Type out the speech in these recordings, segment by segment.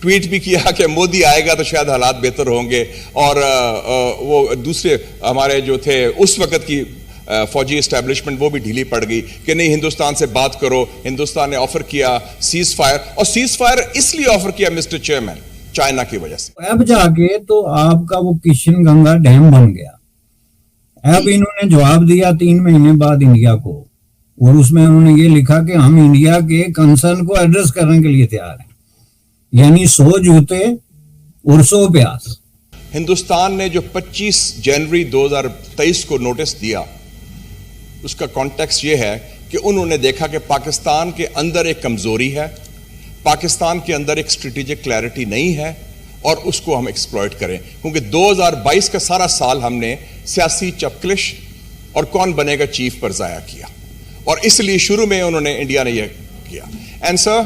Tweet بھی کیا کہ مودی آئے گا تو شاید حالات بہتر ہوں گے، اور وہ دوسرے ہمارے جو تھے اس وقت کی فوجی اسٹیبلشمنٹ وہ بھی ڈھیلی پڑ گئی کہ نہیں ہندوستان سے بات کرو. ہندوستان نے آفر کیا سیز فائر، اور سیز فائر اس لیے آفر کیا مسٹر چیئرمین چائنا کی وجہ سے. اب جا کے تو آپ کا وہ کشن گنگا ڈیم بن گیا. اب انہوں نے جواب دیا 3 مہینے بعد انڈیا کو، اور اس میں انہوں نے یہ لکھا کہ ہم انڈیا کے کنسرن کو ایڈریس کرنے کے لیے تیار ہیں. یعنی 100 جوتے اور 100 پیاس. ہندوستان نے جو 25 جنوری 2023 کو نوٹس دیا، اس کا کانٹیکسٹ یہ ہے کہ انہوں نے دیکھا کہ پاکستان کے اندر ایک کمزوری ہے، پاکستان کے اندر ایک اسٹریٹجک کلیئرٹی نہیں ہے، اور اس کو ہم ایکسپلوئٹ کریں. کیونکہ 2022 کا سارا سال ہم نے سیاسی چپکلش اور کون بنے گا چیف پر ضائع کیا، اور اس لیے شروع میں انہوں نے انڈیا نے یہ کیا. And sir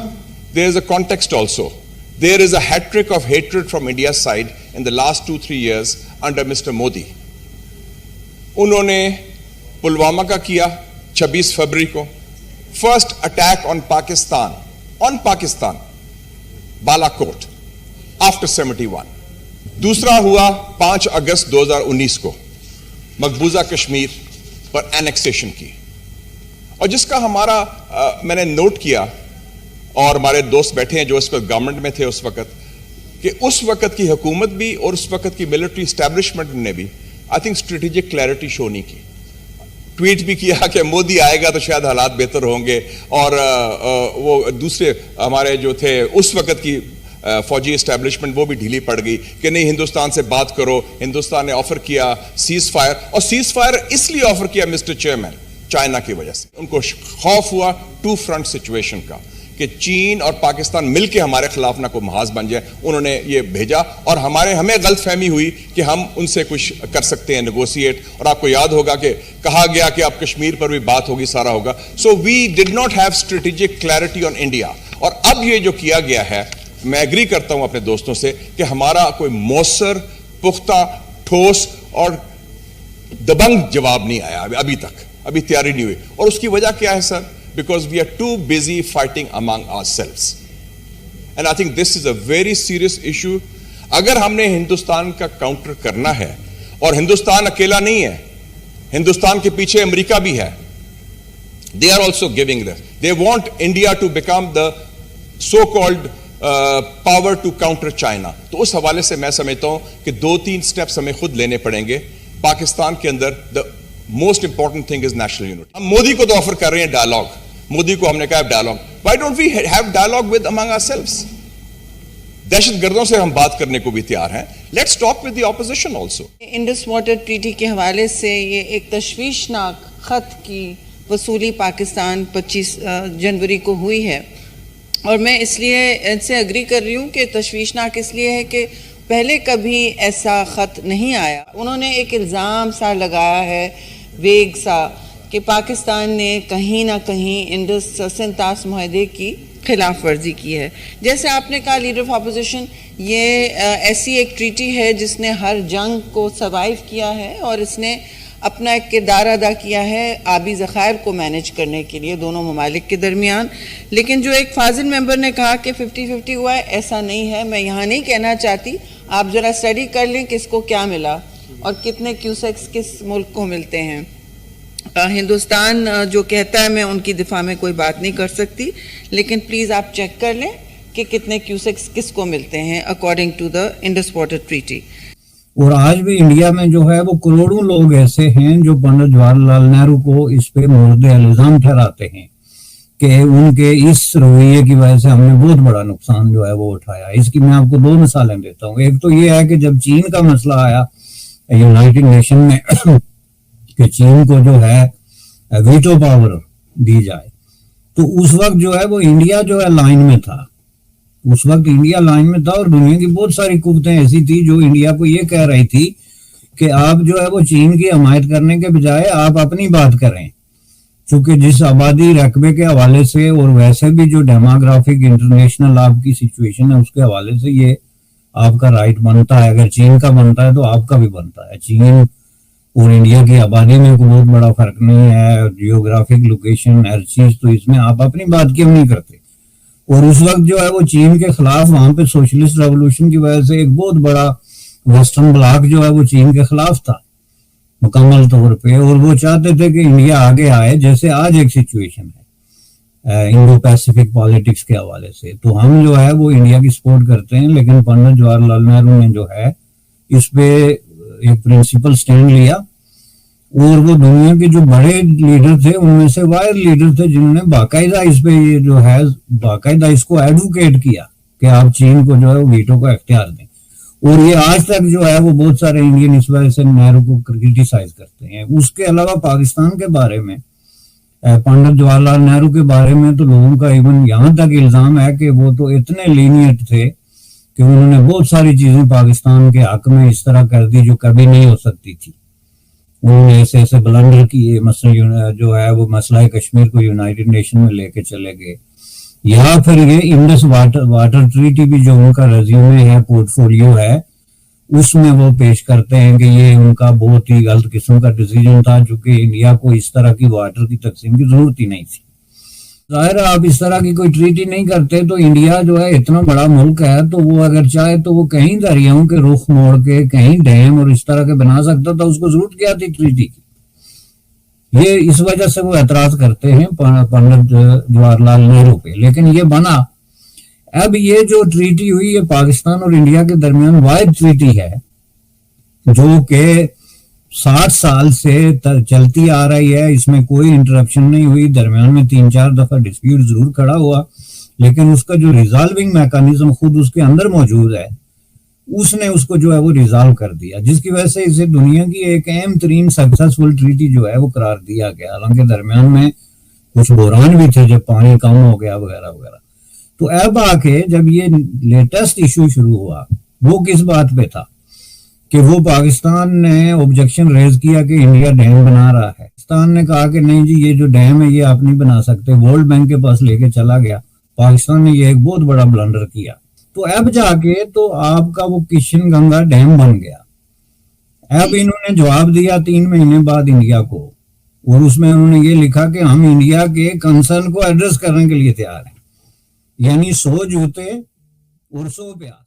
there is a context also. There is a hat trick of hatred from India's side in the last 2-3 years under Mr. Modi. انہوں نے پلوامہ کا کیا 26 فروری کو، فرسٹ اٹیک آن پاکستان بالا کوٹ آفٹر 71. دوسرا ہوا 5 اگست 2019 کو مقبوضہ کشمیر پر اینیکسیشن کی، اور جس کا ہمارا میں نے نوٹ کیا، اور ہمارے دوست بیٹھے ہیں جو اس وقت گورنمنٹ میں تھے اس وقت، کہ اس وقت کی حکومت بھی اور اس وقت کی ملٹری اسٹیبلشمنٹ نے بھی آئی تھنک اسٹریٹجک کلیئرٹی شو نہیں کی. ٹویٹ بھی کیا کہ مودی آئے گا تو شاید حالات بہتر ہوں گے، اور وہ دوسرے ہمارے جو تھے اس وقت کی فوجی اسٹیبلشمنٹ وہ بھی ڈھیلی پڑ گئی کہ نہیں ہندوستان سے بات کرو. ہندوستان نے آفر کیا سیز فائر، اور سیز فائر اس لیے آفر کیا مسٹر چیئرمین چائنا کی وجہ سے. ان کو خوف ہوا 2 فرنٹ سچویشن کا کہ چین اور پاکستان مل کے ہمارے خلاف نہ کوئی محاذ بن جائے. انہوں نے یہ بھیجا، اور ہمیں غلط فہمی ہوئی کہ ہم ان سے کچھ کر سکتے ہیں نیگوسیٹ. اور آپ کو یاد ہوگا کہ کہا گیا کہ اب کشمیر پر بھی بات ہوگی، سارا ہوگا. So we did not have strategic clarity on India. اور اب یہ جو کیا گیا ہے، میں ایگری کرتا ہوں اپنے دوستوں سے کہ ہمارا کوئی مؤثر، پختہ، ٹھوس اور دبنگ جواب نہیں آیا ابھی تک، ابھی تیاری نہیں ہوئی. اور اس کی وجہ کیا ہے سر؟ Because we are too busy fighting among ourselves. And I think this is a very serious issue. اگر ہم نے ہندوستان کا کاؤنٹر کرنا ہے، اور ہندوستان اکیلا نہیں ہے، ہندوستان کے پیچھے امریکہ بھی ہے. They are also giving this. They want India to become the so-called power to counter China. تو اس حوالے سے میں سمجھتا ہوں کہ 2-3 سٹیپس ہمیں خود لینے پڑیں گے. پاکستان کے اندر most important thing is national unity. ہم مودی کو تو آفر کر رہے ہیں ڈائلاگ، مودی کو ہم نے کہا dialogue. Why don't we have dialogue with among ourselves? دہشت گردوں سے ہم بات کرنے کو بھی تیار ہیں. Let's talk with the opposition also. Indus water treaty کے حوالے سے یہ ایک تشویشناک خط کی وصولی پاکستان 25 جنوری کو ہوئی ہے، اور میں اس لیے ان سے اگری کر رہی ہوں کہ تشویشناک اس لیے ہے کہ پہلے کبھی ایسا خط نہیں آیا. انہوں نے ایک الزام سا لگایا ہے، ویگ سا، کہ پاکستان نے کہیں نہ کہیں انڈس سنتاس معاہدے کی خلاف ورزی کی ہے. جیسے آپ نے کہا لیڈر آف اپوزیشن، یہ ایسی ایک ٹریٹی ہے جس نے ہر جنگ کو سروائیو کیا ہے، اور اس نے اپنا ایک کردار ادا کیا ہے آبی ذخائر کو مینیج کرنے کے لیے دونوں ممالک کے درمیان. لیکن جو ایک فاضل ممبر نے کہا کہ 50-50 ہوا ہے، ایسا نہیں ہے. میں یہاں نہیں کہنا چاہتی، آپ ذرا اسٹڈی کر لیں کس کو کیا ملا اور کتنے کیوسیکس کس ملک کو ملتے ہیں. ہندوستان جو کہتا ہے، میں ان کی دفاع میں کوئی بات نہیں کر سکتی، لیکن پلیز آپ چیک کر لیں کہ کتنے کیوسیکس کس کو ملتے ہیں according to the Indus water treaty. اور آج بھی انڈیا میں جو ہے وہ کروڑوں لوگ ایسے ہیں جو پنڈت جواہر لال نہرو کو اس پہ مورد الزام ٹھہراتے ہیں کہ ان کے اس رویے کی وجہ سے ہم نے بہت بڑا نقصان جو ہے وہ اٹھایا. اس کی میں آپ کو 2 مثالیں دیتا ہوں. ایک تو یہ ہے کہ جب چین کا مسئلہ آیا یونائٹڈ نیشن میں کہ چین کو جو ہے ویٹو پاور دی جائے، تو اس وقت جو ہے وہ انڈیا جو ہے لائن میں تھا. اس وقت انڈیا لائن میں تھا، اور دنیا کی بہت ساری قوتیں ایسی تھی جو انڈیا کو یہ کہہ رہی تھی کہ آپ جو ہے وہ چین کی حمایت کرنے کے بجائے آپ اپنی بات کریں، چونکہ جس آبادی رقبے کے حوالے سے اور ویسے بھی جو ڈیموگرافک انٹرنیشنل آپ کی سچویشن ہے اس کے حوالے سے یہ آپ کا رائٹ بنتا ہے. اگر چین کا بنتا ہے تو آپ کا بھی بنتا ہے. چین اور انڈیا کی آبادی میں کوئی بہت بڑا فرق نہیں ہے، جیوگرافک لوکیشن ہر چیز، تو اس میں آپ اپنی بات کیوں نہیں کرتے؟ اور اس وقت جو ہے وہ چین کے خلاف وہاں پہ سوشلسٹ ریولوشن کی وجہ سے ایک بہت بڑا ویسٹرن بلاک جو ہے وہ چین کے خلاف تھا مکمل طور پہ، اور وہ چاہتے تھے کہ انڈیا آگے آئے، جیسے آج ایک سچویشن ہے انڈو پیسیفک پالیٹکس کے حوالے سے۔ تو ہم جو ہے وہ انڈیا کی سپورٹ کرتے ہیں، لیکن پنڈت جواہر لال نہرو نے جو ہے اس پہ ایک پرنسپل سٹینڈ لیا، اور وہ دنیا کے جو بڑے لیڈر تھے ان میں سے واحد لیڈر تھے جنہوں نے باقاعدہ اس پہ یہ جو ہے باقاعدہ اس کو ایڈوکیٹ کیا کہ آپ چین کو جو ہے وہ ویٹو کا اختیار دیں۔ اور یہ آج تک جو ہے وہ بہت سارے انڈین اس وجہ سے نہرو کو کرٹیسائز کرتے ہیں۔ اس کے علاوہ پاکستان کے بارے میں، پنڈت جواہر لال نہرو کے بارے میں تو لوگوں کا ایون یہاں تک الزام ہے کہ وہ تو اتنے لینیٹ تھے کہ انہوں نے بہت ساری چیزیں پاکستان کے حق میں اس طرح کر دی جو کبھی نہیں ہو سکتی تھی۔ انہوں نے ایسے ایسے بلنڈر کیے، مثلا جو ہے وہ مسئلہ کشمیر کو یونائٹڈ نیشن میں لے کے چلے گئے، یا پھر یہ انڈس واٹر ٹریٹی بھی جو ان کا ریزیومے ہے، پورٹ فولیو ہے، اس میں وہ پیش کرتے ہیں کہ یہ ان کا بہت ہی غلط قسم کا ڈیسیجن تھا، چونکہ انڈیا کو اس طرح کی واٹر کی تقسیم کی ضرورت ہی نہیں تھی۔ ظاہر ہے آپ اس طرح کی کوئی ٹریٹی نہیں کرتے تو انڈیا جو ہے اتنا بڑا ملک ہے تو وہ اگر چاہے تو وہ کہیں دریاؤں کے رخ موڑ کے کہیں ڈیم اور اس طرح کے بنا سکتا تھا، اس کو ضرورت کیا تھی ٹریٹی کی؟ یہ اس وجہ سے وہ اعتراض کرتے ہیں پنڈت جواہر لال نہرو پہ، لیکن یہ بنا۔ اب یہ جو ٹریٹی ہوئی یہ پاکستان اور انڈیا کے درمیان واحد ٹریٹی ہے جو کہ 60 سال سے چلتی آ رہی ہے، اس میں کوئی انٹرپشن نہیں ہوئی، درمیان میں 3-4 دفعہ ڈسپیوٹ ضرور کھڑا ہوا، لیکن اس کا جو ریزالونگ میکانزم خود اس کے اندر موجود ہے، اس نے اس کو جو ہے وہ ریزالو کر دیا، جس کی وجہ سے اسے دنیا کی ایک اہم ترین سکسیسفل ٹریٹی جو ہے وہ قرار دیا گیا، حالانکہ درمیان میں کچھ بحران بھی تھے جب پانی کم ہو گیا وغیرہ وغیرہ۔ تو اب آ کے جب یہ لیٹسٹ ایشو شروع ہوا وہ کس بات پہ تھا کہ وہ پاکستان نے آبجیکشن ریز کیا کہ انڈیا ڈیم بنا رہا ہے۔ پاکستان نے کہا کہ نہیں جی یہ جو ڈیم ہے یہ آپ نہیں بنا سکتے، ورلڈ بینک کے پاس لے کے چلا گیا۔ پاکستان نے یہ ایک بہت بڑا بلنڈر کیا۔ تو اب جا کے تو آپ کا وہ کشن گنگا ڈیم بن گیا۔ اب انہوں نے جواب دیا 3 مہینے بعد انڈیا کو، اور اس میں انہوں نے یہ لکھا کہ ہم انڈیا کے کنسرن کو ایڈریس کرنے کے لیے تیار ہیں، یعنی 100 جوتے اور 100 پیار۔